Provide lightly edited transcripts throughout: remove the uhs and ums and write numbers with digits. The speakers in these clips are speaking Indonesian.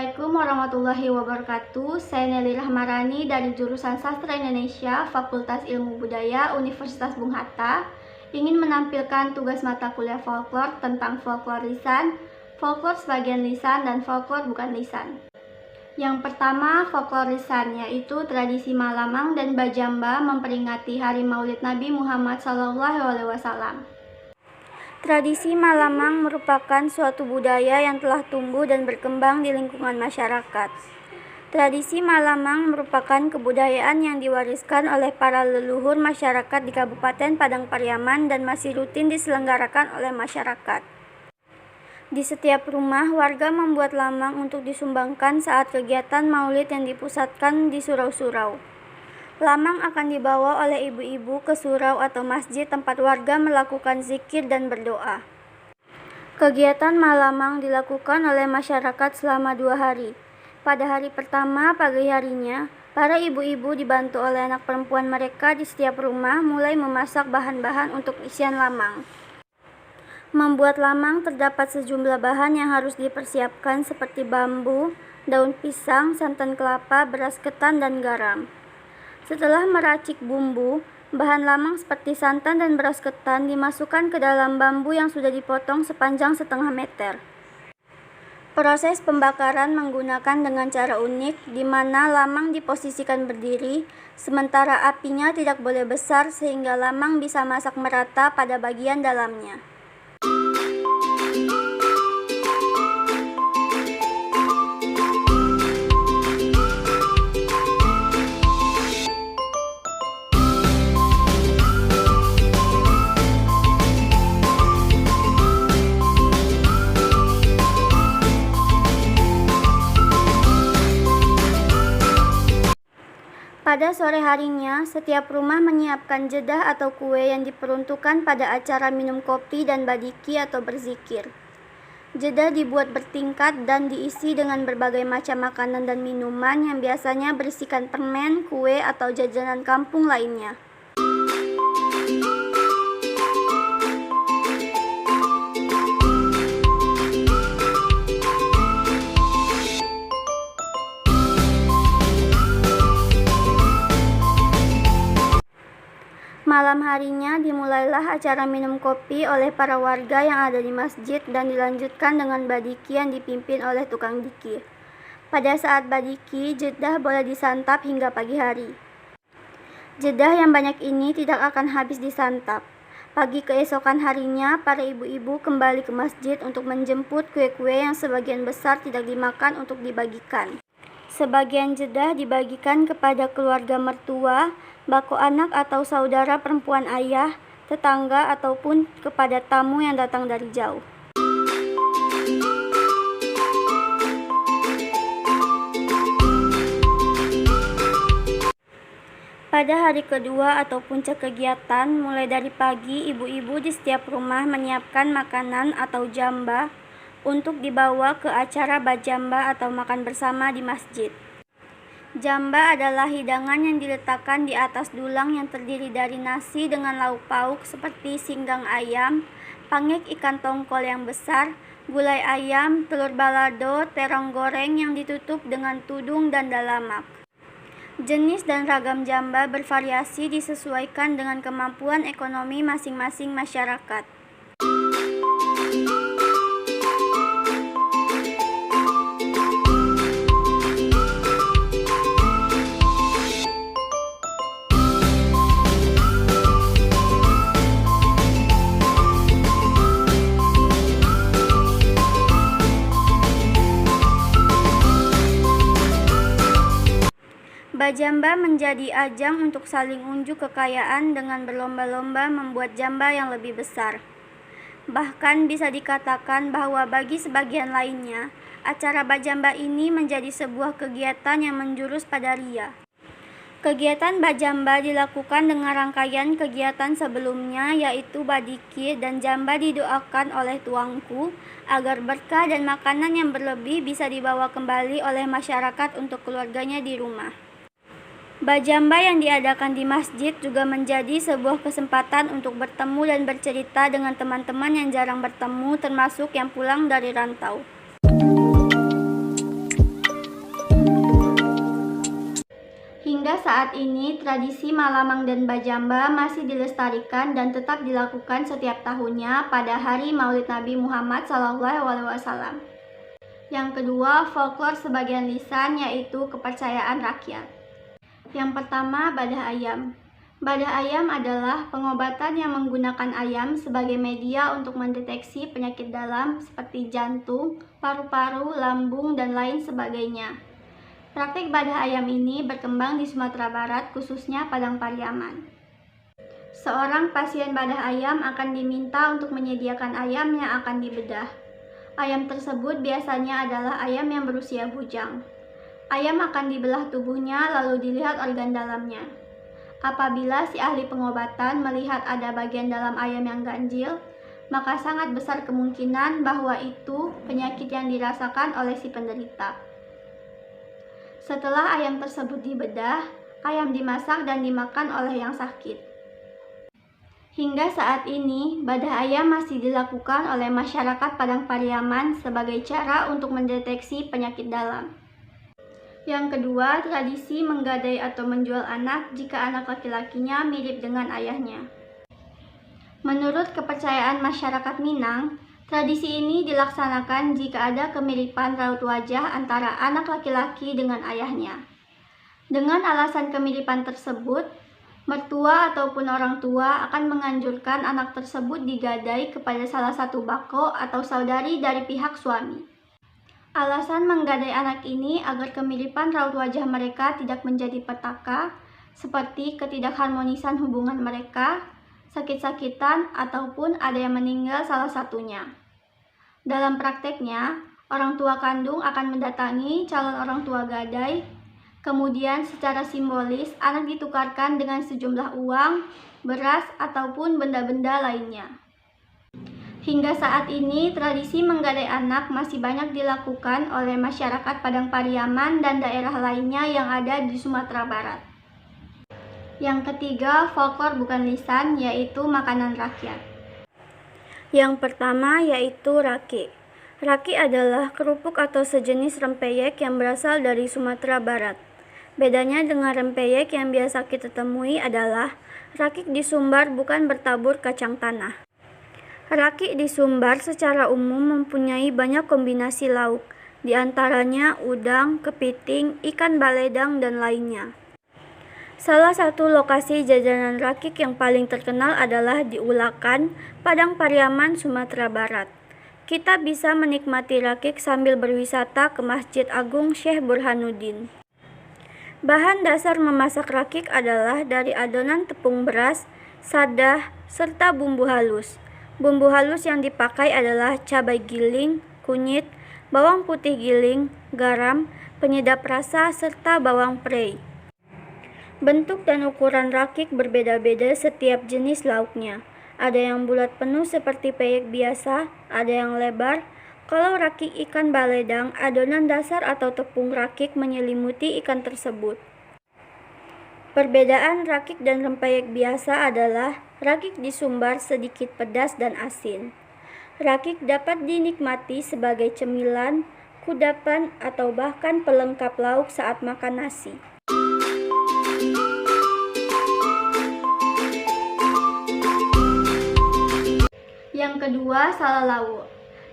Assalamualaikum warahmatullahi wabarakatuh. Saya Nelly Rahmarani dari jurusan Sastra Indonesia, Fakultas Ilmu Budaya, Universitas Bung Hatta, ingin menampilkan tugas mata kuliah folklore tentang folklore lisan, folklore sebagian lisan, dan folklore bukan lisan. Yang pertama, folklore lisan, yaitu tradisi Malamang dan Bajamba memperingati Hari Maulid Nabi Muhammad SAW. Tradisi Malamang merupakan suatu budaya yang telah tumbuh dan berkembang di lingkungan masyarakat. Tradisi Malamang merupakan kebudayaan yang diwariskan oleh para leluhur masyarakat di Kabupaten Padang Pariaman dan masih rutin diselenggarakan oleh masyarakat. Di setiap rumah, warga membuat lamang untuk disumbangkan saat kegiatan maulid yang dipusatkan di surau-surau. Lamang akan dibawa oleh ibu-ibu ke surau atau masjid tempat warga melakukan zikir dan berdoa. Kegiatan malamang dilakukan oleh masyarakat selama 2 hari. Pada hari pertama, pagi harinya, para ibu-ibu dibantu oleh anak perempuan mereka di setiap rumah mulai memasak bahan-bahan untuk isian lamang. Membuat lamang terdapat sejumlah bahan yang harus dipersiapkan seperti bambu, daun pisang, santan kelapa, beras ketan, dan garam. Setelah meracik bumbu, bahan lamang seperti santan dan beras ketan dimasukkan ke dalam bambu yang sudah dipotong sepanjang 1/2 meter. Proses pembakaran menggunakan dengan cara unik, di mana lamang diposisikan berdiri, sementara apinya tidak boleh besar sehingga lamang bisa masak merata pada bagian dalamnya. Pada sore harinya, setiap rumah menyiapkan jedah atau kue yang diperuntukkan pada acara minum kopi dan badiki atau berzikir. Jedah dibuat bertingkat dan diisi dengan berbagai macam makanan dan minuman yang biasanya berisikan permen, kue, atau jajanan kampung lainnya. Malam harinya dimulailah acara minum kopi oleh para warga yang ada di masjid dan dilanjutkan dengan badiki yang dipimpin oleh tukang diki. Pada saat badiki, jedah boleh disantap hingga pagi hari. Jedah yang banyak ini tidak akan habis disantap. Pagi keesokan harinya, para ibu-ibu kembali ke masjid untuk menjemput kue-kue yang sebagian besar tidak dimakan untuk dibagikan. Sebagian jedah dibagikan kepada keluarga mertua, bako anak atau saudara perempuan ayah, tetangga, ataupun kepada tamu yang datang dari jauh. Pada hari kedua atau puncak kegiatan, mulai dari pagi, ibu-ibu di setiap rumah menyiapkan makanan atau jamba untuk dibawa ke acara bajamba atau makan bersama di masjid. Jamba adalah hidangan yang diletakkan di atas dulang yang terdiri dari nasi dengan lauk pauk seperti singgang ayam, pangek ikan tongkol yang besar, gulai ayam, telur balado, terong goreng yang ditutup dengan tudung dan dalamak. Jenis dan ragam jamba bervariasi disesuaikan dengan kemampuan ekonomi masing-masing masyarakat. Bajamba menjadi ajang untuk saling unjuk kekayaan dengan berlomba-lomba membuat jamba yang lebih besar. Bahkan bisa dikatakan bahwa bagi sebagian lainnya, acara bajamba ini menjadi sebuah kegiatan yang menjurus pada ria. Kegiatan bajamba dilakukan dengan rangkaian kegiatan sebelumnya, yaitu badiki dan jamba didoakan oleh tuanku agar berkah dan makanan yang berlebih bisa dibawa kembali oleh masyarakat untuk keluarganya di rumah. Bajamba yang diadakan di masjid juga menjadi sebuah kesempatan untuk bertemu dan bercerita dengan teman-teman yang jarang bertemu, termasuk yang pulang dari rantau. Hingga saat ini, tradisi Malamang dan Bajamba masih dilestarikan dan tetap dilakukan setiap tahunnya pada hari Maulid Nabi Muhammad SAW. Yang kedua, folklor sebagian lisan, yaitu kepercayaan rakyat. Yang pertama, badah ayam. Badah ayam adalah pengobatan yang menggunakan ayam sebagai media untuk mendeteksi penyakit dalam seperti jantung, paru-paru, lambung, dan lain sebagainya. Praktik badah ayam ini berkembang di Sumatera Barat, khususnya Padang Pariaman. Seorang pasien badah ayam akan diminta untuk menyediakan ayam yang akan dibedah. Ayam tersebut biasanya adalah ayam yang berusia bujang. Ayam akan dibelah tubuhnya lalu dilihat organ dalamnya. Apabila si ahli pengobatan melihat ada bagian dalam ayam yang ganjil, maka sangat besar kemungkinan bahwa itu penyakit yang dirasakan oleh si penderita. Setelah ayam tersebut dibedah, ayam dimasak dan dimakan oleh yang sakit. Hingga saat ini, badah ayam masih dilakukan oleh masyarakat Padang Pariaman sebagai cara untuk mendeteksi penyakit dalam. Yang kedua, tradisi menggadai atau menjual anak jika anak laki-lakinya mirip dengan ayahnya. Menurut kepercayaan masyarakat Minang, tradisi ini dilaksanakan jika ada kemiripan raut wajah antara anak laki-laki dengan ayahnya. Dengan alasan kemiripan tersebut, mertua ataupun orang tua akan menganjurkan anak tersebut digadai kepada salah satu bako atau saudari dari pihak suami. Alasan menggadai anak ini agar kemiripan raut wajah mereka tidak menjadi petaka, seperti ketidakharmonisan hubungan mereka, sakit-sakitan, ataupun ada yang meninggal salah satunya. Dalam prakteknya, orang tua kandung akan mendatangi calon orang tua gadai, kemudian secara simbolis anak ditukarkan dengan sejumlah uang, beras, ataupun benda-benda lainnya. Hingga saat ini, tradisi menggadai anak masih banyak dilakukan oleh masyarakat Padang Pariaman dan daerah lainnya yang ada di Sumatera Barat. Yang ketiga, folklor bukan lisan, yaitu makanan rakyat. Yang pertama yaitu raki. Raki adalah kerupuk atau sejenis rempeyek yang berasal dari Sumatera Barat. Bedanya dengan rempeyek yang biasa kita temui adalah rakik di Sumbar bukan bertabur kacang tanah. Rakik di Sumbar secara umum mempunyai banyak kombinasi lauk, di antaranya udang, kepiting, ikan baledang, dan lainnya. Salah satu lokasi jajanan rakik yang paling terkenal adalah di Ulakan, Padang Pariaman, Sumatera Barat. Kita bisa menikmati rakik sambil berwisata ke Masjid Agung Syekh Burhanuddin. Bahan dasar memasak rakik adalah dari adonan tepung beras, sadah, serta bumbu halus. Bumbu halus yang dipakai adalah cabai giling, kunyit, bawang putih giling, garam, penyedap rasa, serta bawang prei. Bentuk dan ukuran rakik berbeda-beda setiap jenis lauknya. Ada yang bulat penuh seperti peyek biasa, ada yang lebar. Kalau rakik ikan baledang, adonan dasar atau tepung rakik menyelimuti ikan tersebut. Perbedaan rakik dan rempeyek biasa adalah rakik di Sumbar sedikit pedas dan asin. Rakik dapat dinikmati sebagai cemilan, kudapan, atau bahkan pelengkap lauk saat makan nasi. Yang kedua, salalawu.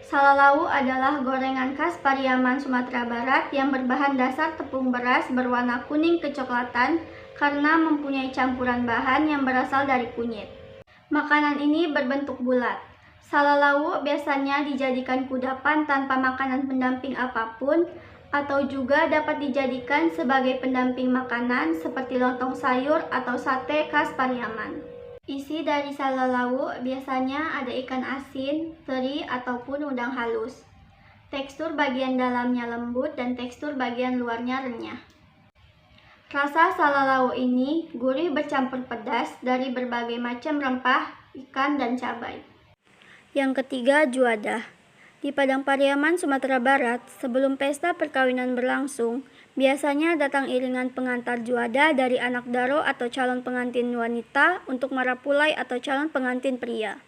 Salalawu adalah gorengan khas Pariaman, Sumatera Barat yang berbahan dasar tepung beras berwarna kuning kecoklatan karena mempunyai campuran bahan yang berasal dari kunyit. Makanan ini berbentuk bulat. Salalawu biasanya dijadikan kudapan tanpa makanan pendamping apapun, atau juga dapat dijadikan sebagai pendamping makanan seperti lontong sayur atau sate khas Pariaman. Isi dari salalawu biasanya ada ikan asin, teri, ataupun udang halus. Tekstur bagian dalamnya lembut dan tekstur bagian luarnya renyah. Rasa salalawu ini gurih bercampur pedas dari berbagai macam rempah, ikan, dan cabai. Yang ketiga, juadah. Di Padang Pariaman, Sumatera Barat, sebelum pesta perkawinan berlangsung, biasanya datang iringan pengantar juada dari anak daro atau calon pengantin wanita untuk marapulai atau calon pengantin pria.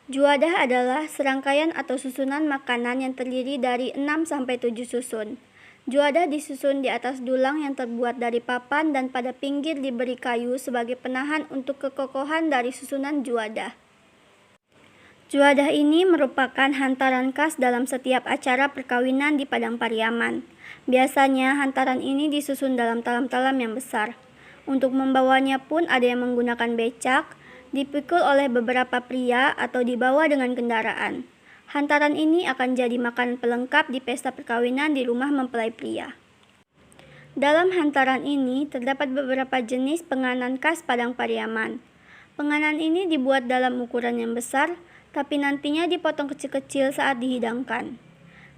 Juadah adalah serangkaian atau susunan makanan yang terdiri dari 6-7 susun. Juadah disusun di atas dulang yang terbuat dari papan dan pada pinggir diberi kayu sebagai penahan untuk kekokohan dari susunan juadah. Juadah ini merupakan hantaran khas dalam setiap acara perkawinan di Padang Pariaman. Biasanya hantaran ini disusun dalam talam-talam yang besar. Untuk membawanya pun ada yang menggunakan becak, dipikul oleh beberapa pria atau dibawa dengan kendaraan. Hantaran ini akan jadi makanan pelengkap di pesta perkawinan di rumah mempelai pria. Dalam hantaran ini terdapat beberapa jenis penganan khas Padang Pariaman. Penganan ini dibuat dalam ukuran yang besar, tapi nantinya dipotong kecil-kecil saat dihidangkan.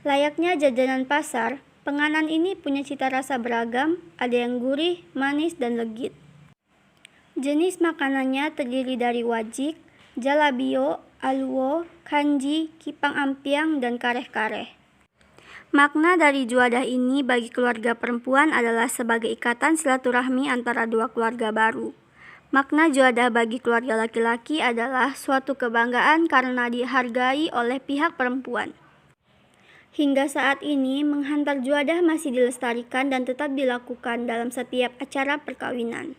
Layaknya jajanan pasar, penganan ini punya cita rasa beragam, ada yang gurih, manis, dan legit. Jenis makanannya terdiri dari wajik, jalabio, aluo, kanji, kipang ampiang, dan kareh-kareh. Makna dari juadah ini bagi keluarga perempuan adalah sebagai ikatan silaturahmi antara dua keluarga baru. Makna juadah bagi keluarga laki-laki adalah suatu kebanggaan karena dihargai oleh pihak perempuan. Hingga saat ini, menghantar juadah masih dilestarikan dan tetap dilakukan dalam setiap acara perkawinan.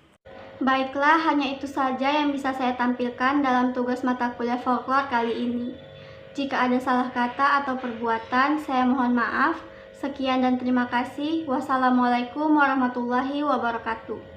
Baiklah, hanya itu saja yang bisa saya tampilkan dalam tugas mata kuliah folklore kali ini. Jika ada salah kata atau perbuatan, saya mohon maaf. Sekian dan terima kasih. Wassalamualaikum warahmatullahi wabarakatuh.